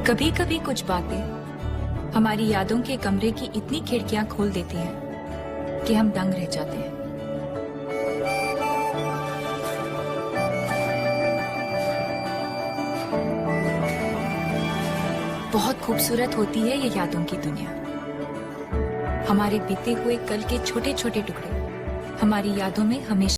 कभी कभी कुछ बातें हमारी यादों के कमरे की इतनी खिड़कियां खोल देती हैं कि हम दंग रह जाते हैं। बहुत खूबसूरत होती है ये यादों की दुनिया। हमारे बीते हुए कल के छोटे छोटे टुकड़े हमारी यादों में हमेशा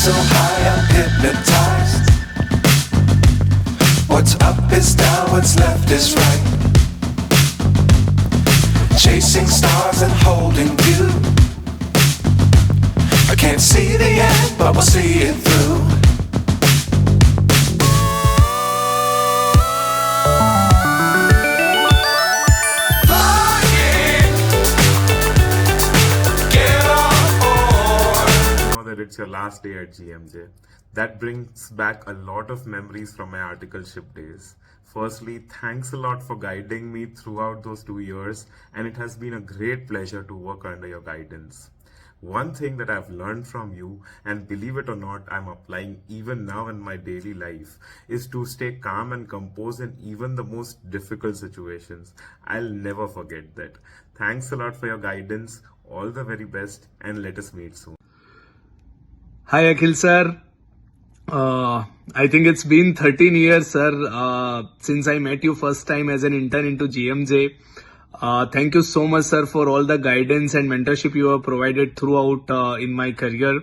so high I'm hypnotized. What's up is down, what's left is right. Chasing stars and holding you. I can't see the end, but we'll see it through. It's your last day at GMJ. That brings back a lot of memories from my articleship days. Firstly, thanks a lot for guiding me throughout those 2 years, and it has been a great pleasure to work under your guidance. One thing that I've learned from you, and believe it or not, I'm applying even now in my daily life, is to stay calm and composed in even the most difficult situations. I'll never forget that. Thanks a lot for your guidance. All the very best, and let us meet soon. Hi Akhil sir, I think it's been 13 years sir since I met you first time as an intern into GMJ. Thank you so much sir for all the guidance and mentorship you have provided throughout in my career.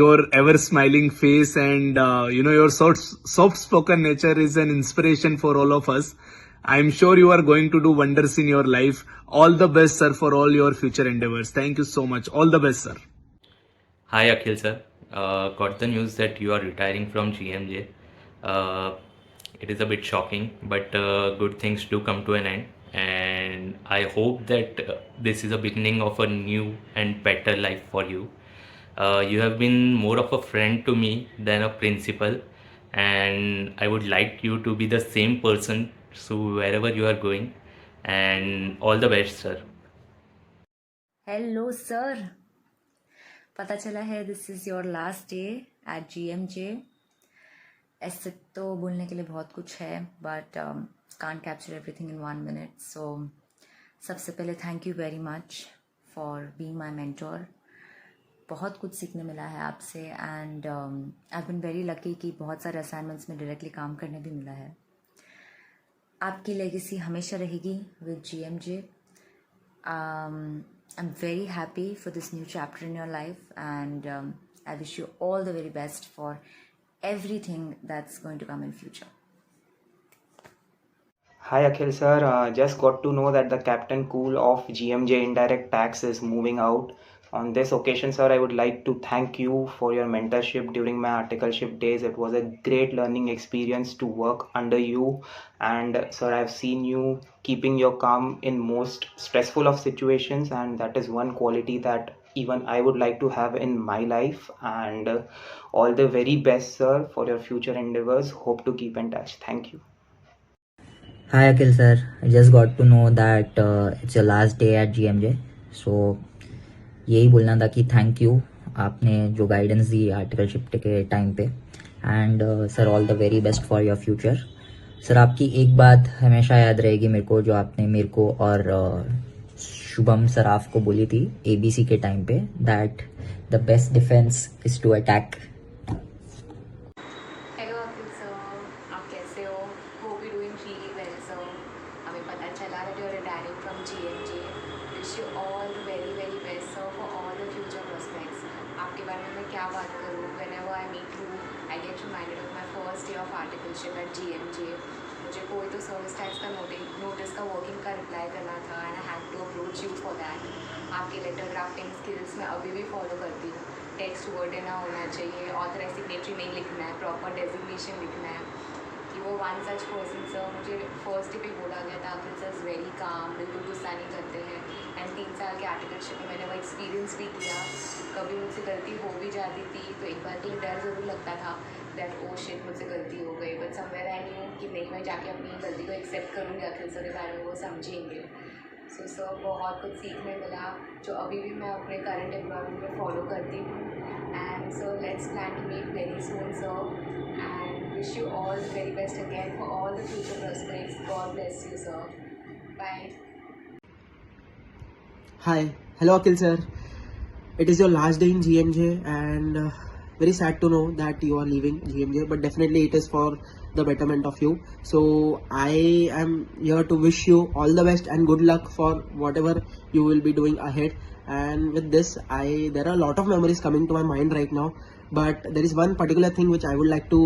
Your ever smiling face and your soft spoken nature is an inspiration for all of us. I'm sure you are going to do wonders in your life. All the best sir for all your future endeavors. Thank you so much. All the best sir. Hi Akhil sir, got the news that you are retiring from GMJ. It is a bit shocking, but good things do come to an end, and I hope that this is a beginning of a new and better life for you. You have been more of a friend to me than a principal, and I would like you to be the same person so wherever you are going, and all the best sir. Hello sir. पता चला है this is your last day at GMJ. ऐसे तो बोलने के लिए बहुत कुछ है but can't capture everything in 1 minute. So सबसे पहले thank you very much for being my mentor. बहुत कुछ सीखने मिला है आपसे and I have been very lucky कि बहुत सारे असाइनमेंट्स में डायरेक्टली काम करने भी मिला है. आपकी लेगेसी हमेशा रहेगी with GMJ. I'm very happy for this new chapter in your life and I wish you all the very best for everything that's going to come in future. Hi Akhil sir, just got to know that the Captain Cool of GMJ Indirect Tax is moving out. On this occasion sir, I would like to thank you for your mentorship during my articleship days. It was a great learning experience to work under you, and sir, I have seen you keeping your calm in most stressful of situations, and that is one quality that even I would like to have in my life. And all the very best sir for your future endeavors. Hope to keep in touch. Thank you. Hi Akhil sir, I just got to know that it's your last day at GMJ. So यही बोलना था कि thank you आपने जो guidance दी articleship के time पे. And sir all the very best for your future. Sir आपकी एक बात हमेशा याद रहेगी मेरे को, जो आपने मेरे को और शुभम सराफ को बोली थी ABC के टाइम पे, that the best defence is to attack. Hello Akhil sir, आप कैसे हो? Hope you doing really well sir. हमें पता चला that you are retiring from GMJ. Wish you all the very very best sir for all the future prospects. आपके बारे में मैं क्या बात करूँ, whenever I meet you I get reminded of my first day of articleship at GMJ. मुझे कोई तो सर्विस टैक्स का नोटिस का वर्किंग का रिप्लाई करना था and I had to approach you for that. आपके लेटर ड्राफ्टिंग स्किल्स मैं अभी भी फॉलो करती हूँ. टेट नेक्स्ट वर्ड है ना होना चाहिए, ऑथराइज सिग्नेचरी नहीं लिखना है, प्रॉपर डेजिग्नेशन लिखना है कि वो वन सच पर्सन सर। मुझे फर्स्ट डे पे बोला गया था अखिल सर इज़ वेरी काम, बिल्कुल गुस्सा नहीं करते हैं। एंड 3 साल के आर्टिकलशिप में मैंने वो एक्सपीरियंस भी किया। कभी मुझसे गलती हो भी जाती थी तो एक बार के लिए डर ज़रूर लगता था दैट ओ शिट मुझसे गलती हो गई, बट समवेयर आई न्यू कि नहीं, मैं जाके अपनी गलती को एक्सेप्ट करूँगी, अखिल सर के बारे में वो समझेंगे। सो सर बहुत कुछ सीखने मिला जो अभी भी मैं अपने करंट एम्प्लॉयमेंट में फॉलो करती हूँ। And so let's plan to meet very soon sir, and wish you all the very best again for all the future prospects. God bless you, sir. Bye. Hi, hello Akhil sir. It is your last day in GMJ and very sad to know that you are leaving GMJ, but definitely it is for the betterment of you. So I am here to wish you all the best and good luck for whatever you will be doing ahead. And with this, there are a lot of memories coming to my mind right now, but there is one particular thing which I would like to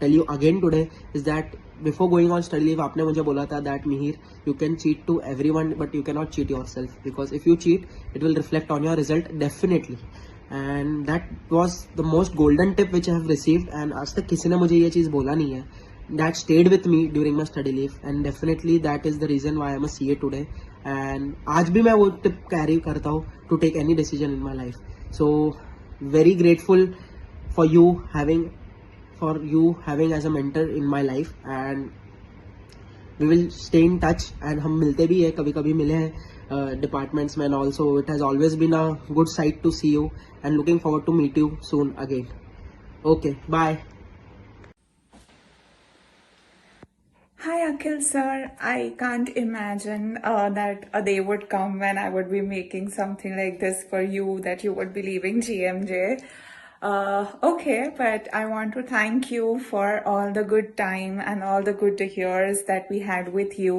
tell you again today is that before going on study leave आपने मुझे बोला था that Mihir, you can cheat to everyone but you cannot cheat yourself, because if you cheat it will reflect on your result definitely. And that was the most golden tip which I have received, and आज तक किसी ने मुझे ये चीज़ बोला नहीं है. That stayed with me during my study leave, and definitely that is the reason why I am a CA today. And आज भी मैं वो टिप कैरी करता हूँ to take any decision in my life. So very grateful for you having as a mentor in my life, and we will stay in touch. And हम मिलते भी है, कभी कभी मिले हैं departments में, and also it has always been a good sight to see you, and looking forward to meet you soon again. Okay, bye. Hi Akhil sir, I can't imagine that a day would come when I would be making something like this for you, that you would be leaving GMJ. Okay, but I want to thank you for all the good time and all the good years that we had with you.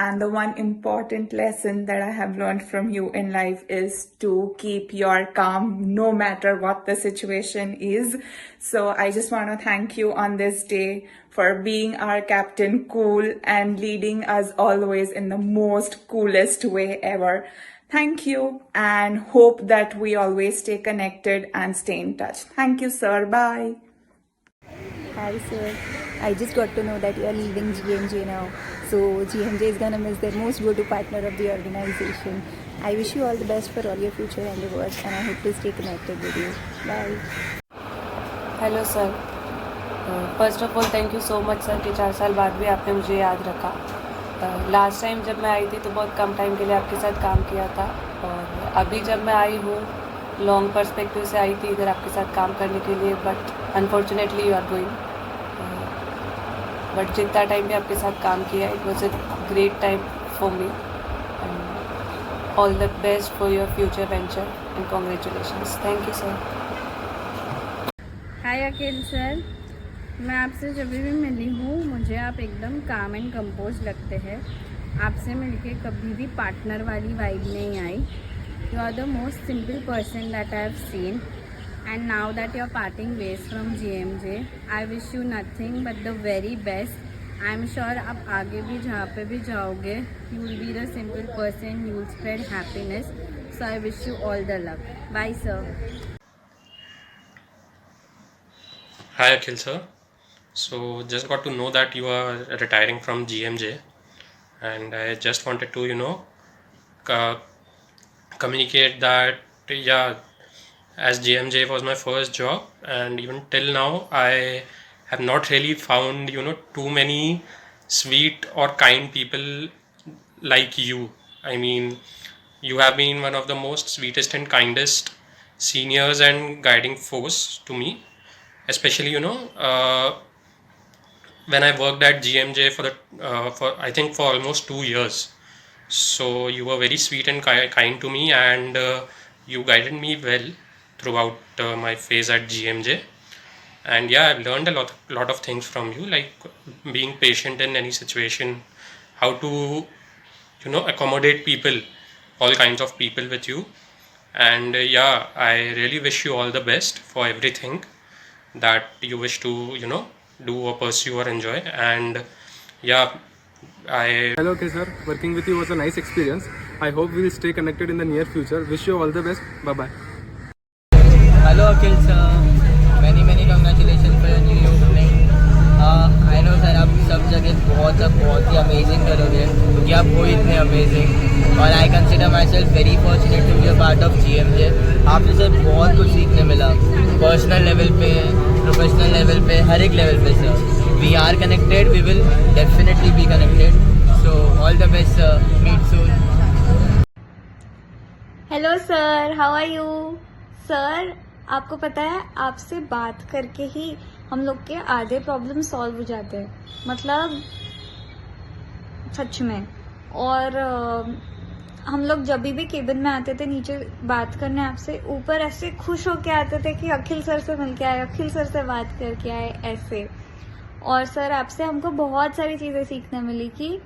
And the one important lesson that I have learned from you in life is to keep your calm no matter what the situation is. So I just want to thank you on this day for being our captain cool and leading us always in the most coolest way ever. Thank you, and hope that we always stay connected and stay in touch. Thank you, sir. Bye. Hi sir, I just got to know that you are leaving GMJ now. So GMJ is gonna miss their most go-to partner of the organization. I wish you all the best for all your future endeavors, and I hope to stay connected with you. Bye. Hello sir, first of all thank you so much sir कि 4 साल बाद भी आपने मुझे याद रखा। Last time जब मैं आई थी तो बहुत कम टाइम के लिए आपके साथ काम किया था, और अभी जब मैं आई हूँ लॉन्ग पर्सपेक्टिव से आई थी इधर आपके साथ काम करने के लिए, but unfortunately you are going. But जितना टाइम भी आपके साथ काम किया it was a great time for me, and all the best for your future venture and congratulations. Thank you sir. Hi Akhil sir, मैं आपसे जब भी मिली हूँ मुझे आप एकदम काम एंड कंपोज लगते हैं। आपसे मिलके कभी भी पार्टनर वाली वाइब नहीं आई। You are the most simple person that I have seen, and now that you are parting ways from GMJ, I wish you nothing but the very best. I am sure आप आगे भी जहाँ पे भी जाओगे you will be the simple person, you will spread happiness. So I wish you all the luck. Bye sir. Hi Akhil sir. So just got to know that you are retiring from GMJ, and I just wanted to communicate that as GMJ was my first job, and even till now I have not really found too many sweet or kind people like you. I mean, you have been one of the most sweetest and kindest seniors and guiding force to me, especially when I worked at GMJ for I think for almost 2 years. So you were very sweet and kind to me, and you guided me well throughout my phase at GMJ. And yeah, I've learned a lot of things from you, like being patient in any situation, how to accommodate people, all kinds of people with you. And I really wish you all the best for everything that you wish to do or pursue or enjoy. And hello okay sir, working with you was a nice experience. I hope we will stay connected in the near future. Wish you all the best. Bye bye. Hello Akhil sir, many congratulations for your new opening. I know sir आप सब जगह बहुत ही amazing करोगे क्योंकि आप हो इतने amazing और I consider myself very fortunate to be a part of GMJ. आपसे सर बहुत कुछ सीखने मिला, पर्सनल लेवल पे, प्रोफेशनल लेवल पे, हर एक लेवल पे sir. We are connected, we will definitely be connected. So all the best sir, meet soon. Hello sir, how are you? Sir आपको पता है आपसे बात करके ही हम लोग के आधे प्रॉब्लम सॉल्व हो जाते हैं, मतलब सच में. और हम लोग जब भी केबिन में आते थे नीचे बात करने आपसे, ऊपर ऐसे खुश होके आते थे कि अखिल सर से मिल के आए, अखिल सर से बात करके आए ऐसे. और सर आपसे हमको बहुत सारी चीज़ें सीखने मिली कि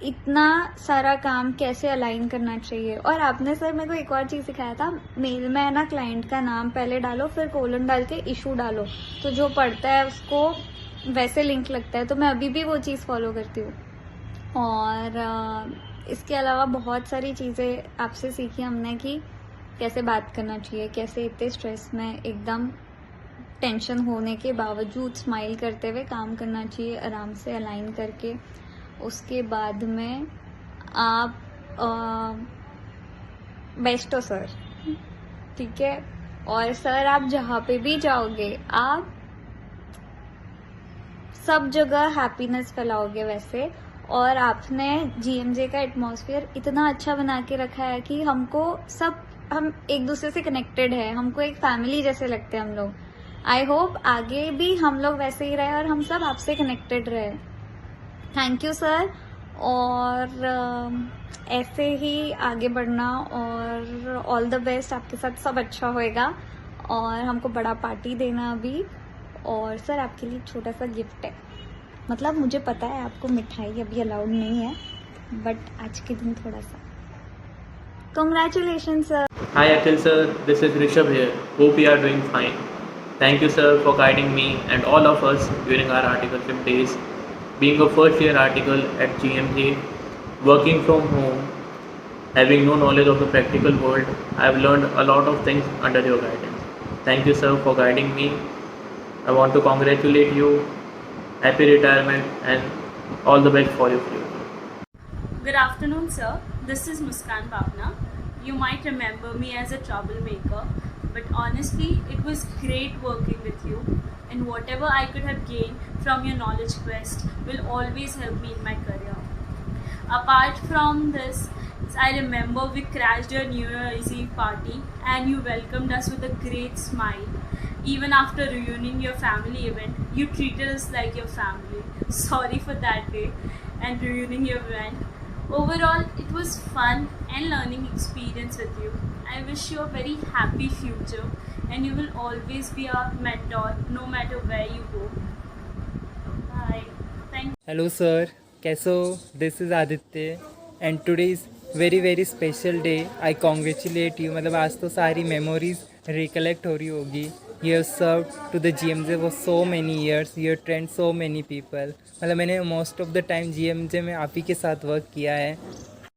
इतना सारा काम कैसे अलाइन करना चाहिए. और आपने सर मेरे को एक और चीज़ सिखाया था, मेल में है ना क्लाइंट का नाम पहले डालो, फिर कोलन डाल के इशू डालो, तो जो पढ़ता है उसको वैसे लिंक लगता है. तो मैं अभी भी वो चीज़ फॉलो करती हूँ. और इसके अलावा बहुत सारी चीज़ें आपसे सीखी हमने कि कैसे बात करना चाहिए, कैसे इतने स्ट्रेस में एकदम टेंशन होने के बावजूद स्माइल करते हुए काम करना चाहिए, आराम से अलाइन करके. उसके बाद में आप बेस्ट हो सर, ठीक है. और सर आप जहाँ पे भी जाओगे आप सब जगह हैप्पीनेस फैलाओगे वैसे. और आपने GMJ का एटमॉस्फेयर इतना अच्छा बना के रखा है कि हम एक दूसरे से कनेक्टेड है, हमको एक फैमिली जैसे लगते हैं हम लोग. आई होप आगे भी हम लोग वैसे ही रहे और हम सब आपसे कनेक्टेड रहे. Thank you sir. और ऐसे ही आगे बढ़ना और ऑल द बेस्ट. आपके साथ सब अच्छा होएगा और हमको बड़ा पार्टी देना अभी. और सर आपके लिए छोटा सा गिफ्ट है, मतलब मुझे पता है आपको मिठाई अभी अलाउड नहीं है, बट आज के दिन थोड़ा सा. Congratulations sir. Hi Akhil sir, this is Rishabh here. Hope you are doing fine. Thank you sir for guiding me and all of us during our articleship days. Being a first year article at GMJ, working from home, having no knowledge of the practical world, I have learned a lot of things under your guidance. Thank you sir for guiding me. I want to congratulate you. Happy retirement and all the best for your future. Good afternoon sir, this is Muskan Bhavna. You might remember me as a troublemaker, but honestly it was great working with you, and whatever I could have gained from your knowledge quest will always help me in my career. Apart from this, I remember we crashed your New Year's Eve party and you welcomed us with a great smile. Even after ruining your family event, you treated us like your family. Sorry for that day and ruining your event. Overall, it was fun and learning experience with you. I wish you a very happy future and you will always be our mentor no matter where you go. Bye. Thank you. Hello sir, कैसे हो? This is Aditya and today is very special day. I congratulate you. मतलब आज तो सारी memories recollect हो रही होगी. You have served to the GMJ for so many years. You have trained so many people. मतलब मैंने most of the time GMJ में आप ही के साथ वर्क किया है.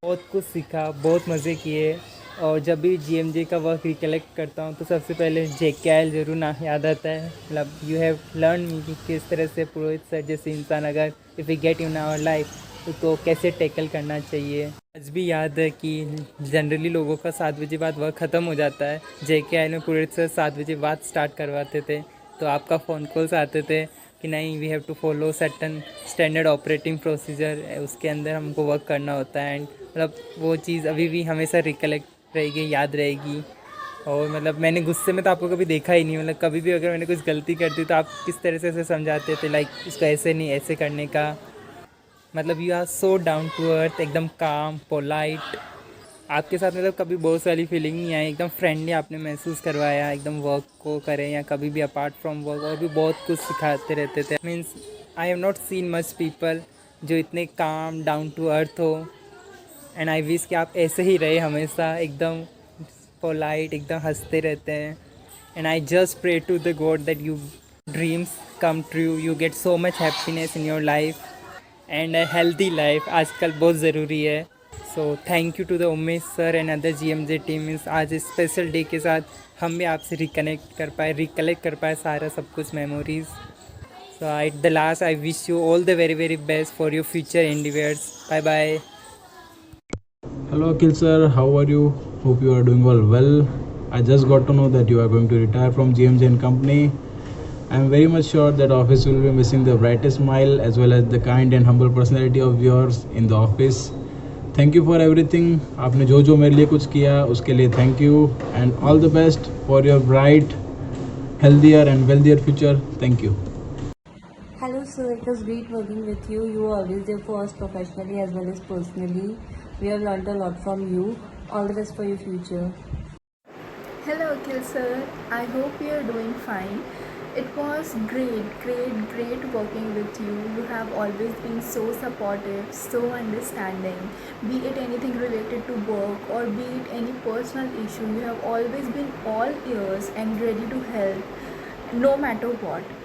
बहुत कुछ सीखा, बहुत मज़े किए. और जब भी GMJ का वर्क रिकलेक्ट करता हूँ तो सबसे पहले JKL ज़रूर ना याद आता है. मतलब यू हैव लर्न मी कि किस तरह से पुरोहित सर जैसे इंसान अगर if we get in our life तो कैसे टैकल करना चाहिए. आज भी याद है कि जनरली लोगों का 7 बजे बाद वर्क ख़त्म हो जाता है. JKL में पुरोहित सर 7 बजे बाद स्टार्ट करवाते थे, तो आपका फ़ोन कॉल्स आते थे कि नहीं we have to follow certain standard operating procedure, उसके अंदर हमको वर्क करना होता है. एंड मतलब वो चीज़ अभी भी हमेशा रिकलेक्ट रहेगी, याद रहेगी. और मतलब मैंने गुस्से में तो आपको कभी देखा ही नहीं. मतलब कभी भी अगर मैंने कुछ गलती कर दी तो आप किस तरह से समझाते थे, लाइक इसको ऐसे नहीं ऐसे करने का. मतलब you are so down to earth, एकदम काम, पोलाइट. आपके साथ मतलब कभी बहुत सारी फीलिंग नहीं आई, एकदम फ्रेंडली आपने महसूस करवाया. एकदम वर्क को करें या कभी भी अपार्ट फ्रॉम वर्क और भी बहुत कुछ सिखाते रहते थे. Means I have not seen much people जो इतने काम, डाउन टू अर्थ हो. एंड आई विश कि आप ऐसे ही रहे हमेशा, एकदम पोलाइट, एकदम हंसते रहते हैं. And I just pray to the god that you dreams come true, you get so much happiness in your life and a healthy life. आजकल बहुत ज़रूरी है. So thank you to the Umesh sir and other GMJ team. Means आज इस special day के साथ हम भी आपसे रिकलेक्ट कर पाए सारा सब कुछ memories. So at the last I wish you all the very very best for your future endeavors. Bye bye. Hello Akhil sir, how are you? Hope you are doing well. I just got to know that you are going to retire from GMJ and Company. I am very much sure that office will be missing the brightest smile as well as the kind and humble personality of yours in the office. Thank you for everything. आपने जो मेरे लिए कुछ किया उसके लिए thank you and all the best for your bright, healthier and wealthier future. Thank you. Hello sir, it was great working with you. You were always there for us professionally as well as personally. We have learned a lot from you. All the best for your future. Hello Akhil sir, I hope you are doing fine. It was great working with you. You have always been so supportive, so understanding. Be it anything related to work or be it any personal issue, you have always been all ears and ready to help no matter what.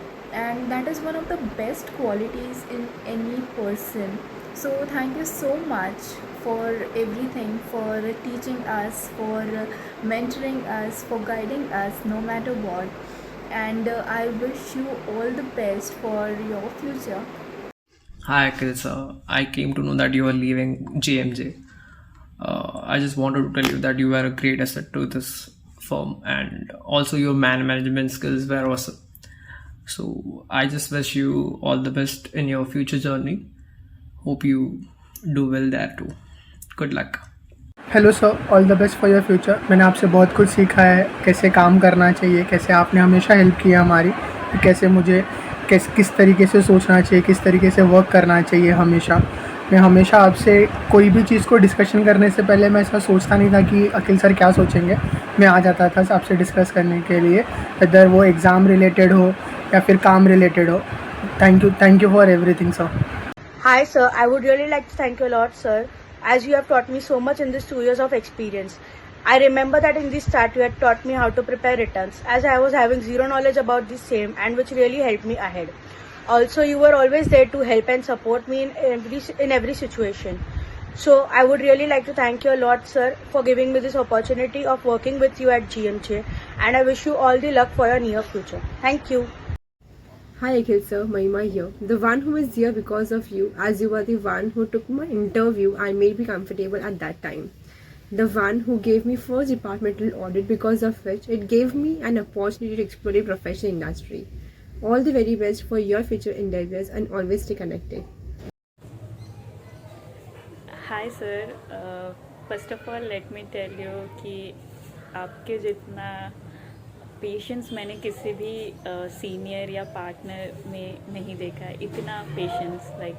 And that is one of the best qualities in any person. So thank you so much for everything, for teaching us, for mentoring us, for guiding us no matter what. And I wish you all the best for your future. Hi Akhil sir, I came to know that you are leaving GMJ. I just wanted to tell you that you were a great asset to this firm and also your management skills were awesome. So I just wish you all the best in your future journey. Hope you do well there too. Good luck. Hello sir, all the best for your future. मैंने आपसे बहुत कुछ सीखा है, कैसे काम करना चाहिए, कैसे आपने हमेशा हेल्प किया हमारी, कैसे मुझे किस तरीके से सोचना चाहिए, किस तरीके से वर्क करना चाहिए। मैं हमेशा आपसे कोई भी चीज़ को डिस्कशन करने से पहले मैं ऐसा सोचता नहीं था कि अखिल सर क्या सोचेंगे। मैं आ जाता था आपसे डिस्कस करने के लिए, इधर वो एग्ज़ाम रिलेटेड हो या फिर काम रिलेटेड हो। Thank you for everything sir. Hi sir, I would really like to thank you a lot sir, as you have taught me so much in these 2 years of experience. I remember that in the start you had taught me how to prepare returns, as I was having zero knowledge about the same, and which really helped me ahead. Also you were always there to help and support me in every situation. So I would really like to thank you a lot sir for giving me this opportunity of working with you at GMJ, and I wish you all the luck for your near future. Thank you. Hi Akhil sir, Mahima here. The one who is here because of you, as you were the one who took my interview and made me comfortable at that time. The one who gave me first departmental audit, because of which it gave me an opportunity to explore the professional industry. All the very best for your future endeavors and always stay connected. Hi sir, first of all let me tell you कि आपके जितना patience मैंने किसी भी senior या partner में नहीं देखा है। इतना पेशेंस, लाइक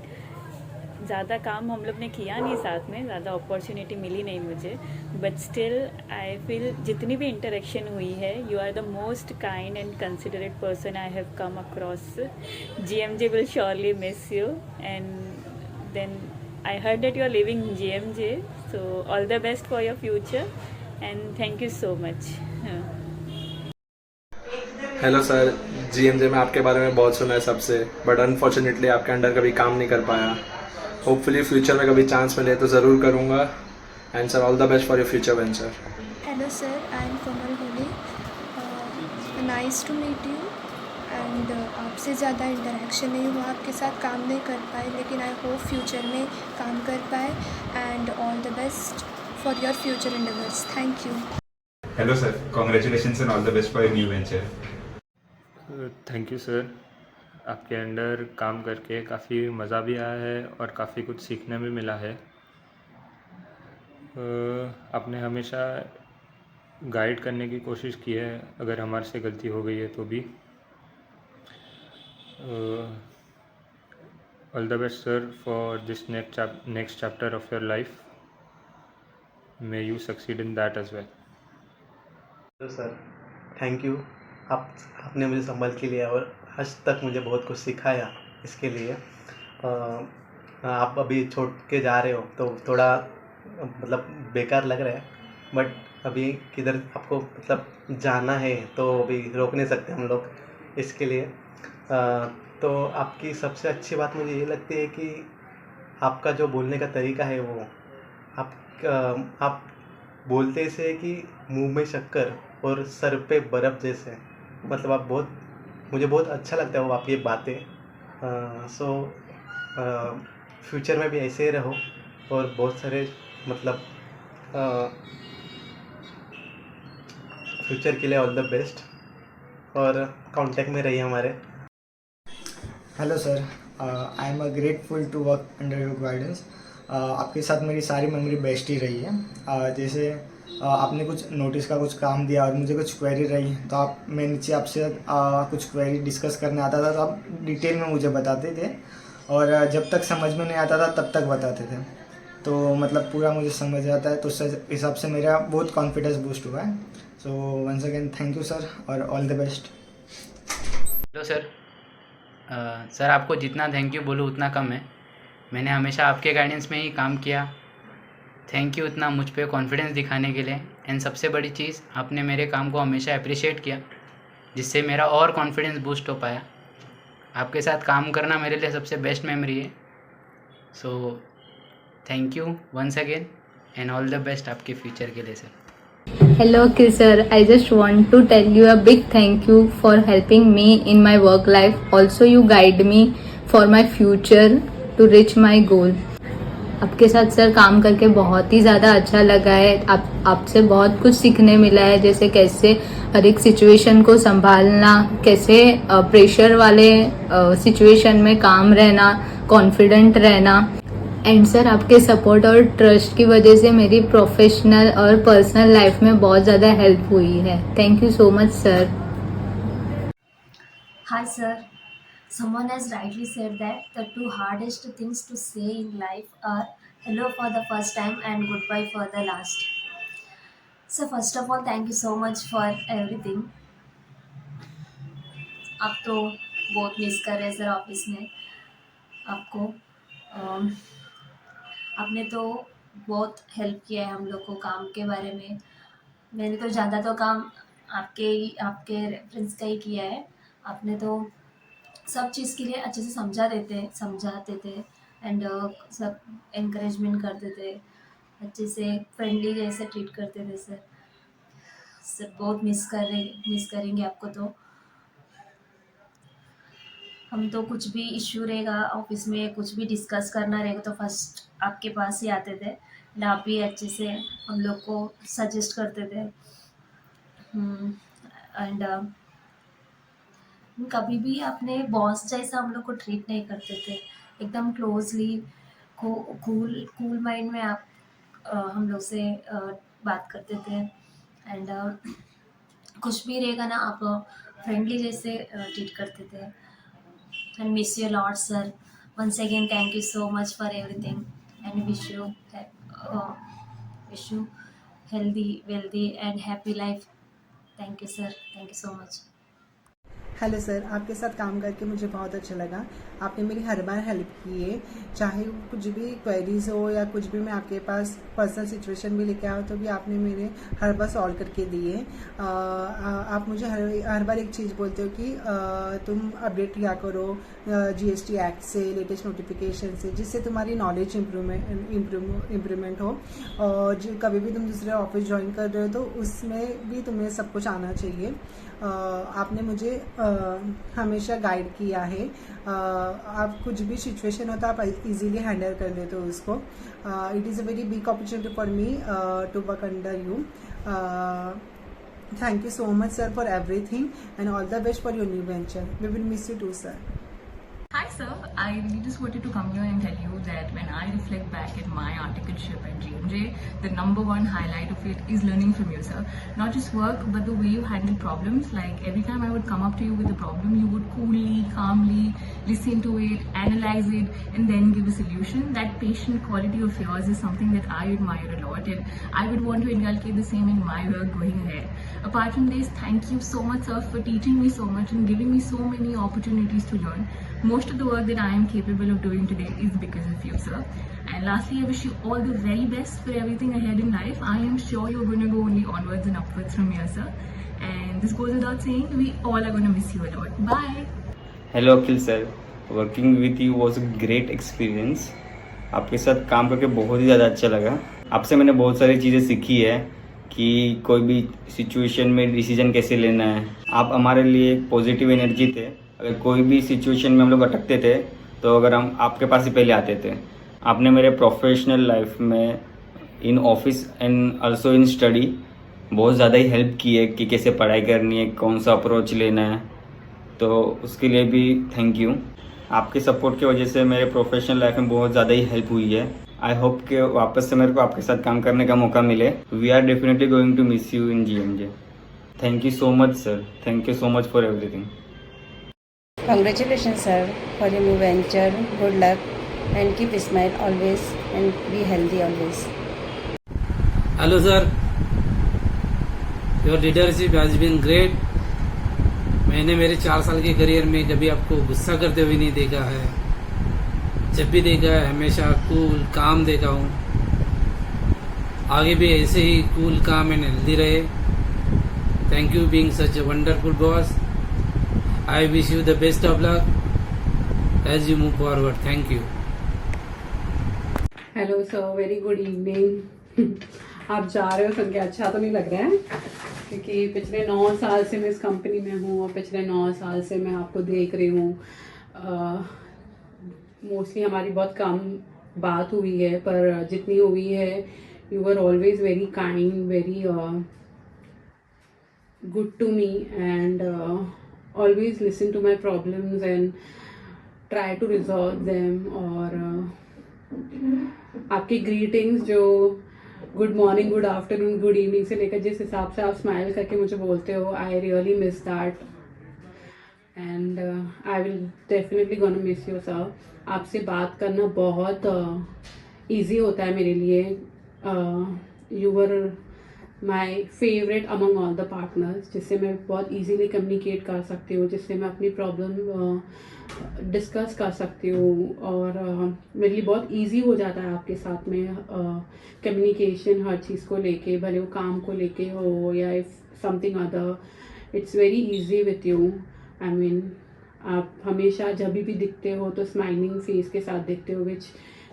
ज़्यादा काम हम लोग ने किया नहीं साथ में, ज़्यादा अपॉर्चुनिटी मिली नहीं मुझे, बट स्टिल आई फील जितनी भी इंटरेक्शन हुई है, you are the most kind and considerate person I have come across. GMJ will surely miss you, and then I heard that you are living GMJ, so all the best for your future and thank you so much. Hello sir, GMJ में आपके बारे में बहुत सुना है सबसे, but unfortunately आपके under कभी काम नहीं कर पाया। होपफुली फ्यूचर में कभी चांस मिले तो ज़रूर करूँगा, and sir all the best for your future venture. Hello sir, I am Komal Holi. Nice to meet you, and आपसे ज़्यादा इंटरेक्शन नहीं हुआ, आपके साथ काम नहीं कर पाए, लेकिन आई होप फ्यूचर में काम कर पाए, and all the best for your future endeavours. Thank you. Hello sir, congratulations and all the best for your new venture. Thank you sir, आपके अंडर काम करके काफ़ी मज़ा भी आया है और काफ़ी कुछ सीखने भी मिला है। आपने हमेशा गाइड करने की कोशिश की है, अगर हमारे से गलती हो गई है तो भी। All the best sir for this next chapter of your life. May you succeed in that as well. Hello sir, thank you, आपने मुझे संभाल के लिया और आज तक मुझे बहुत कुछ सिखाया, इसके लिए। आप अभी छोड़ के जा रहे हो तो थोड़ा मतलब बेकार लग रहा है, बट अभी किधर आपको मतलब जाना है तो अभी रोक नहीं सकते हम लोग, इसके लिए। तो आपकी सबसे अच्छी बात मुझे ये लगती है कि आपका जो बोलने का तरीका है वो आप बोलते ऐसे हैं कि मुंह में शक्कर और सर पे बर्फ़ जैसे, मतलब आप मुझे बहुत अच्छा लगता है वो आपकी बातें। सो फ्यूचर में भी ऐसे ही रहो और बहुत सारे मतलब फ्यूचर के लिए ऑल द बेस्ट और कांटेक्ट में रहिए हमारे। Hello sir, I am grateful to work under your guidance. आपके साथ मेरी सारी मेमोरी बेस्ट ही रही है। जैसे आपने कुछ नोटिस का कुछ काम दिया और मुझे कुछ क्वेरी रही तो मैं नीचे आपसे कुछ क्वेरी डिस्कस करने आता था तो आप डिटेल में मुझे बताते थे और जब तक समझ में नहीं आता था तब तक बताते थे, तो मतलब पूरा मुझे समझ आता है, तो उस हिसाब से मेरा बहुत कॉन्फिडेंस बूस्ट हुआ है। So once again thank you sir और all the best. Hello sir, sir आपको जितना थैंक यू बोलूँ उतना कम है। मैंने हमेशा आपके गाइडेंस में ही काम किया। थैंक यू इतना मुझ पे कॉन्फिडेंस दिखाने के लिए। एंड सबसे बड़ी चीज़, आपने मेरे काम को हमेशा अप्रिशिएट किया जिससे मेरा और कॉन्फिडेंस बूस्ट हो पाया। आपके साथ काम करना मेरे लिए सबसे बेस्ट मेमोरी है। So thank you once again and all the best आपके फ्यूचर के लिए sir. Hello, Akhil sir. I just want to tell you a big thank you for helping me in my work life. Also, you guide me for my future to reach my goal. आपके साथ sir काम करके बहुत ही ज़्यादा अच्छा लगा है। आपसे बहुत कुछ सीखने मिला है, जैसे कैसे हर एक सिचुएशन को संभालना, कैसे प्रेशर वाले सिचुएशन में काम रहना, कॉन्फिडेंट रहना। एंड सर आपके सपोर्ट और ट्रस्ट की वजह से मेरी प्रोफेशनल और पर्सनल लाइफ में बहुत ज़्यादा हेल्प हुई है। Thank you so much sir. Hi sir, someone has rightly said that the two hardest things to say in life are hello for the first time and goodbye for the last. So first of all, thank you so much for everything. आप तो बहुत miss कर रहे हैं sir office में आपको। आपने तो बहुत हेल्प किया है हम लोग को काम के बारे में। मैंने तो ज़्यादा तो काम आपके रेफरेंस का ही किया है। आपने तो सब चीज़ के लिए अच्छे से समझाते थे एंड सब एनकरेजमेंट करते थे, अच्छे से फ्रेंडली जैसे ट्रीट करते थे सर। बहुत मिस करेंगे आपको। तो हम तो कुछ भी इश्यू रहेगा ऑफिस में, कुछ भी डिस्कस करना रहेगा तो फर्स्ट आपके पास ही आते थे एंड आप भी अच्छे से हम लोग को सजेस्ट करते थे। एंड कभी भी आपने बॉस जैसा हम लोग को ट्रीट नहीं करते थे, एकदम क्लोजली कूल माइंड में आप हम लोग से बात करते थे एंड कुछ भी रहेगा ना आप फ्रेंडली जैसे ट्रीट करते थे। And miss you a lot, sir. Once again, thank you so much for everything, and wish you healthy, wealthy, and happy life. Thank you, sir. Thank you so much. Hello sir, आपके साथ काम करके मुझे बहुत अच्छा लगा। आपने मेरी हर बार हेल्प की है, चाहे कुछ भी क्वेरीज हो या कुछ भी मैं आपके पास पर्सनल सिचुएशन भी लेके आऊँ तो भी आपने मेरे हर बार सॉल्व करके दिए। आप मुझे हर बार एक चीज़ बोलते हो कि तुम अपडेट किया करो GST एक्ट से, लेटेस्ट नोटिफिकेशन से, जिससे तुम्हारी नॉलेज इम्प्रूवमेंट हो। और कभी भी तुम दूसरे ऑफिस ज्वाइन कर रहे हो तो उसमें भी तुम्हें सब कुछ आना चाहिए। आपने मुझे हमेशा गाइड किया है। आप कुछ भी सिचुएशन होता आप इजीली हैंडल कर लेते हो उसको। It is a very big opportunity for me to work under you. Thank you so much sir for everything and all the best for your new venture. We will miss you too sir. Hi sir, I really just wanted to come here and tell you that when I reflect back at my articleship at GMJ, the #1 highlight of it is learning from you sir. Not just work but the way you handle problems. Like every time I would come up to you with a problem, you would coolly, calmly listen to it, analyze it and then give a solution. That patient quality of yours is something that I admire a lot and I would want to inculcate the same in my work going ahead. Apart from this, thank you so much sir for teaching me so much and giving me so many opportunities to learn. Most of the work that I am capable of doing today is because of you, sir. And lastly, I wish you all the very best for everything ahead in life. I am sure you're going to go only onwards and upwards from here, sir. And this goes without saying, we all are going to miss you a lot. Bye. Hello, Akhil sir. Working with you was a great experience. आपके साथ काम करके बहुत ही ज़्यादा अच्छा लगा। आपसे मैंने बहुत सारी चीज़ें सीखी है कि कोई भी सिचुएशन में डिसीजन कैसे लेना है। आप हमारे लिए एक पॉजिटिव एनर्जी थे। अगर कोई भी सिचुएशन में हम लोग अटकते थे तो अगर हम आपके पास ही पहले आते थे। आपने मेरे प्रोफेशनल लाइफ में in office and also in study बहुत ज़्यादा ही हेल्प की है कि कैसे पढ़ाई करनी है, कौन सा अप्रोच लेना है, तो उसके लिए भी थैंक यू। आपके सपोर्ट की वजह से मेरे प्रोफेशनल लाइफ में बहुत ज़्यादा ही हेल्प हुई है। आई होप कि वापस से मेरे को आपके साथ काम करने का मौका मिले। We are definitely going to miss you in GMJ। Thank you so much sir, thank you so much for everything. Congratulations, sir, for your new venture. Good luck and keep smile always and be healthy always. Hello, sir. Your leadership has been great. मैंने मेरे 4 साल के career में कभी आपको गुस्सा करते हुए नहीं देखा है। जब भी देखा है हमेशा कूल काम देखा हूँ। आगे भी ऐसे ही कूल काम एंड हेल्दी रहे। Thank you being such a wonderful boss. I wish you the best of luck as you move forward. Thank you. Hello sir, very good evening. आप जा रहे हो सुन के अच्छा तो नहीं लग रहा है, क्योंकि पिछले 9 साल से मैं इस कंपनी में हूँ और पिछले 9 साल से मैं आपको देख रही हूँ। मोस्टली हमारी बहुत कम बात हुई है, पर जितनी हुई है you were always very kind, very good to me and always listen to my problems and try to resolve them. और आपकी ग्रीटिंग्स जो good morning, good afternoon, good evening से लेकर जिस हिसाब से आप स्माइल करके मुझे बोलते हो, I really miss that and I will definitely gonna miss you sir. आपसे बात करना बहुत इजी होता है मेरे लिए। You were my favourite among all the partners, जिससे मैं बहुत इजीली कम्युनिकेट कर सकती हूँ, जिससे मैं अपनी प्रॉब्लम डिस्कस कर सकती हूँ और मेरे लिए बहुत इजी हो जाता है आपके साथ में कम्युनिकेशन हर चीज़ को लेके, भले वो काम को लेके हो या if something other, it's very easy with you. I mean आप हमेशा जब भी दिखते हो तो स्माइलिंग फेस के साथ दिखते हो, which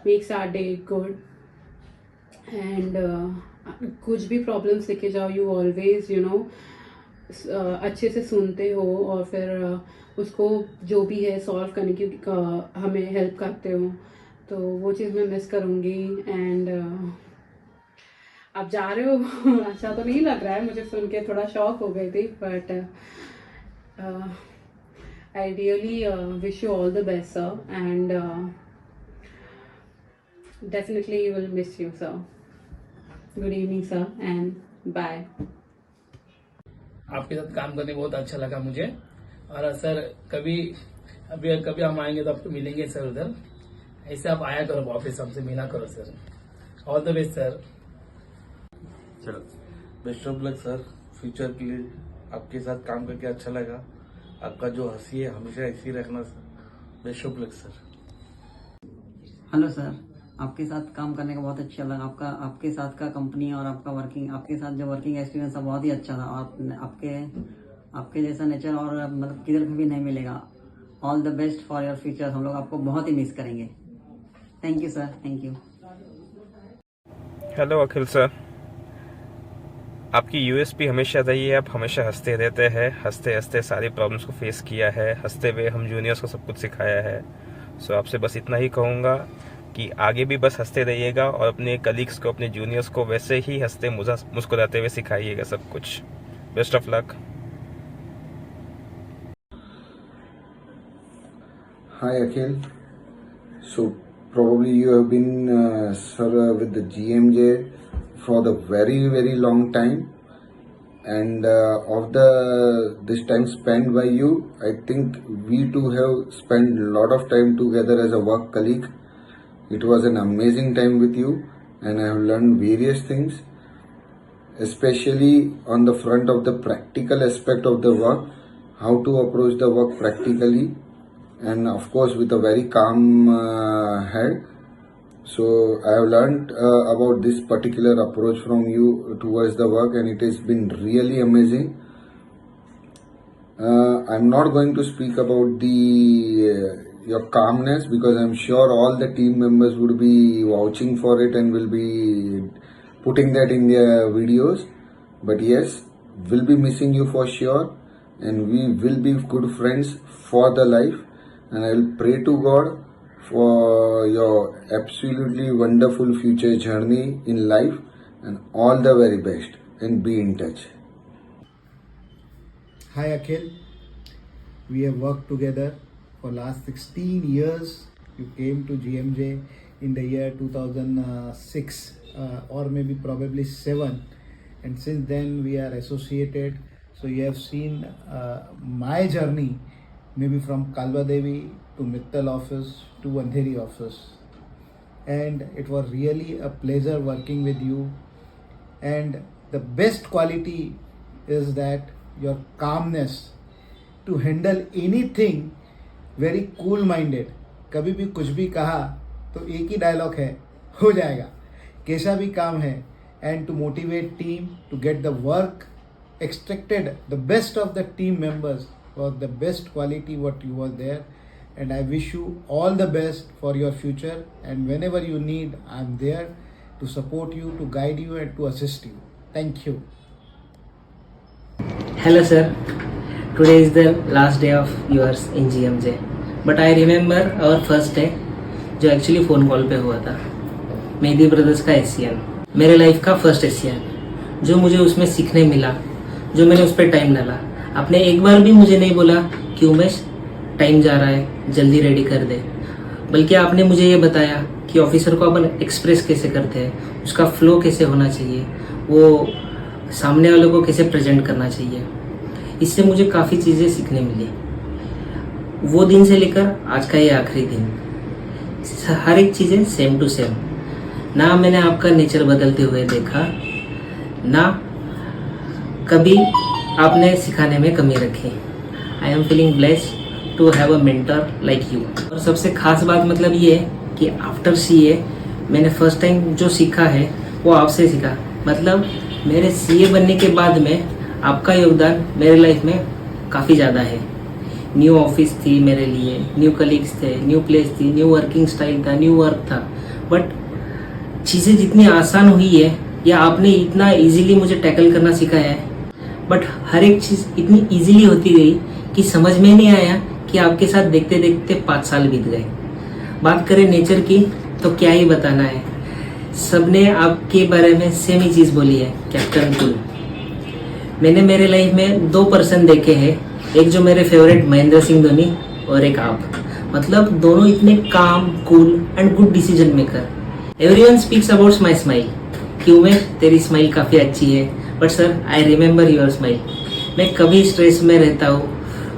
makes our day good and कुछ भी प्रॉब्लम्स लेके जाओ यू ऑलवेज यू नो अच्छे से सुनते हो और फिर उसको जो भी है सॉल्व करने की हमें हेल्प करते हो, तो वो चीज़ मैं मिस करूँगी। एंड आप जा रहे हो अच्छा तो नहीं लग रहा है, मुझे सुन के थोड़ा शॉक हो गई थी, but I really wish you all the best, sir, and definitely you will miss you, sir. Good evening, sir, and bye. आपके साथ काम करने बहुत अच्छा लगा मुझे, और सर कभी हम आएंगे तो आपको मिलेंगे सर उधर। ऐसे आप आया करो ऑफिस, हमसे मिला करो sir. All the best sir. चलो, best of luck sir future के लिए। आपके साथ काम करके अच्छा लगा। आपका जो हंसी है हमेशा ऐसी रखना sir. Best of luck sir. Hello sir, आपके साथ काम करने का बहुत अच्छा लगा। आपके साथ का कंपनी और आपके साथ जो वर्किंग एक्सपीरियंस था बहुत ही अच्छा था। आपके जैसा नेचर और मतलब किधर भी नहीं मिलेगा। All the best for your future. हम लोग आपको बहुत ही मिस करेंगे। Thank you sir, thank you. Hello Akhil sir, आपकी यूएसपी हमेशा रही है, आप हमेशा हंसते रहते हैं। हंसते हंसते सारी प्रॉब्लम्स को फेस किया है, हंसते हुए हम जूनियर्स को सब कुछ सिखाया है। सो आपसे बस इतना ही कहूँगा कि आगे भी बस हंसते रहिएगा और अपने कलीग्स को, अपने जूनियर्स को वैसे ही हंसते मुस्कुराते हुए सिखाइएगा सब कुछ। Best of luck. Hi Akhil. So probably you have been sir with the GMJ for the very long time, and of this time spent by you, I think we too have spent a lot of time together as a work colleague. It was an amazing time with you, and I have learned various things, especially on the front of the practical aspect of the work, how to approach the work practically, and of course with a very calm head. So I have learned about this particular approach from you towards the work, and it has been really amazing. I'm not going to speak about the your calmness, because I'm sure all the team members would be vouching for it and will be putting that in their videos. But yes, we'll be missing you for sure, and we will be good friends for the life. And I will pray to God for your absolutely wonderful future journey in life, and all the very best, and be in touch. Hi Akhil, we have worked together for last 16 years. You came to GMJ in the year 2006 or maybe probably 7, and since then we are associated. So you have seen my journey, maybe from Kalwa Devi to Mittal office to Andheri office, and it was really a pleasure working with you. And the best quality is that your calmness to handle anything, very cool minded. कभी भी कुछ भी कहा तो एक ही dialogue है, हो जाएगा, कैसा भी काम है. And to motivate team to get the work extracted the best of the team members was the best quality what you were there. And I wish you all the best for your future, and whenever you need, I'm there to support you, to guide you and to assist you. Thank you. Hello sir, today is the last day of yours in GMJ, but I remember our first day जो actually phone call पे हुआ था. Mehdi brothers का Asian, मेरे life का first Asian. जो मुझे उसमें सीखने मिला, जो मैंने उस पर टाइम डाला. आपने एक बार भी मुझे नहीं बोला कि उमेश टाइम जा रहा है, जल्दी रेडी कर दे, बल्कि आपने मुझे ये बताया कि ऑफिसर को अपन एक्सप्रेस कैसे करते हैं, उसका फ्लो कैसे होना चाहिए, वो सामने वालों को कैसे प्रेजेंट करना चाहिए. इससे मुझे काफ़ी चीज़ें सीखने मिली. वो दिन से लेकर आज का ये आखिरी दिन, हर एक चीज़ें सेम टू सेम. ना मैंने आपका नेचर बदलते हुए देखा, ना कभी आपने सिखाने में कमी रखी. I am feeling blessed to have a mentor like you. और सबसे खास बात मतलब ये है कि आफ्टर CA मैंने फर्स्ट टाइम जो सीखा है वो आपसे सीखा. मतलब मेरे CA बनने के बाद में आपका योगदान मेरे लाइफ में काफ़ी ज़्यादा है. न्यू ऑफिस थी मेरे लिए, न्यू कलीग्स थे, न्यू प्लेस थी, न्यू वर्किंग स्टाइल था, न्यू वर्क था, बट चीज़ें जितनी आसान हुई है या आपने इतना इजीली मुझे टैकल करना सिखाया है, बट हर एक चीज़ इतनी इजीली होती गई कि समझ में नहीं आया कि आपके साथ देखते देखते 5 साल बीत गए. बात करें नेचर की तो क्या ही बताना है, सबने आपके बारे में सेम ही चीज़ बोली है, कैप्टन कूल. मैंने मेरे लाइफ में 2 पर्सन देखे हैं, एक जो मेरे फेवरेट महेंद्र सिंह धोनी और एक आप. मतलब दोनों इतने काम, cool and good decision maker. Everyone speaks about my smile, कि उमेश तेरी स्माइल काफ़ी अच्छी है, but sir I remember your smile. मैं कभी स्ट्रेस में रहता हूँ,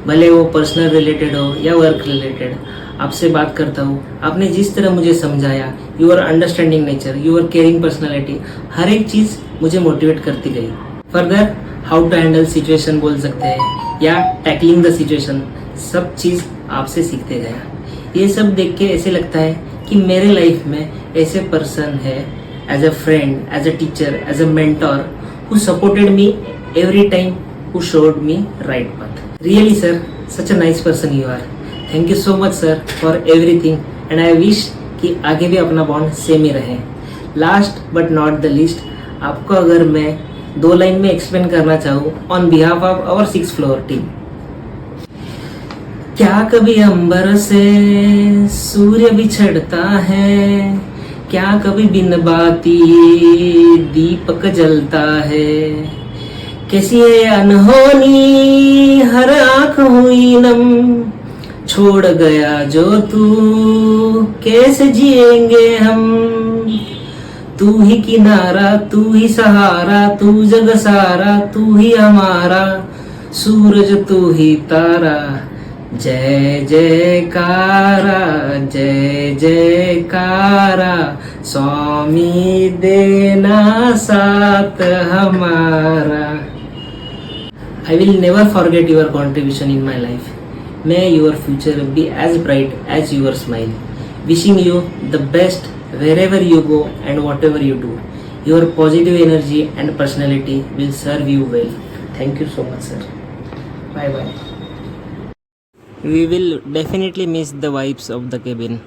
भले वो पर्सनल रिलेटेड हो या वर्क रिलेटेड, आपसे बात करता हूँ. आपने जिस तरह मुझे समझाया, your understanding nature, your caring personality, हर एक चीज़ मुझे मोटिवेट करती गई. Further how to handle situation बोल सकते हैं, या टैकलिंग द सिचुएशन, सब चीज़ आपसे सीखते गया. ये सब देख के ऐसे लगता है कि मेरे लाइफ में ऐसे पर्सन है, as a friend, as a teacher, as a mentor, who supported me every time, who showed me right path. Really sir, such a nice person you are. Thank you so much sir for everything, and I wish कि आगे भी अपना bond same ही रहे. Last but not the least, आपको अगर मैं 2 line में एक्सप्लेन करना चाहूँ on behalf of our 6th floor team. क्या कभी अंबर से सूर्य बिछड़ता है, क्या कभी बिन बाती दीपक जलता है, कैसी है अनहोनी हर आँख हुई नम, छोड़ गया जो तू कैसे जिएंगे हम. तू ही किनारा, तू ही सहारा, तू जग सारा, तू ही हमारा, सूरज तू ही तारा. जय जयकारा, जय जयकारा, स्वामी देना साथ हमारा. I will never forget your contribution in my life. May your future be as bright as your smile. Wishing you the best wherever you go and whatever you do. Your positive energy and personality will serve you well. Thank you so much, sir. Bye bye. We will definitely miss the vibes of the cabin.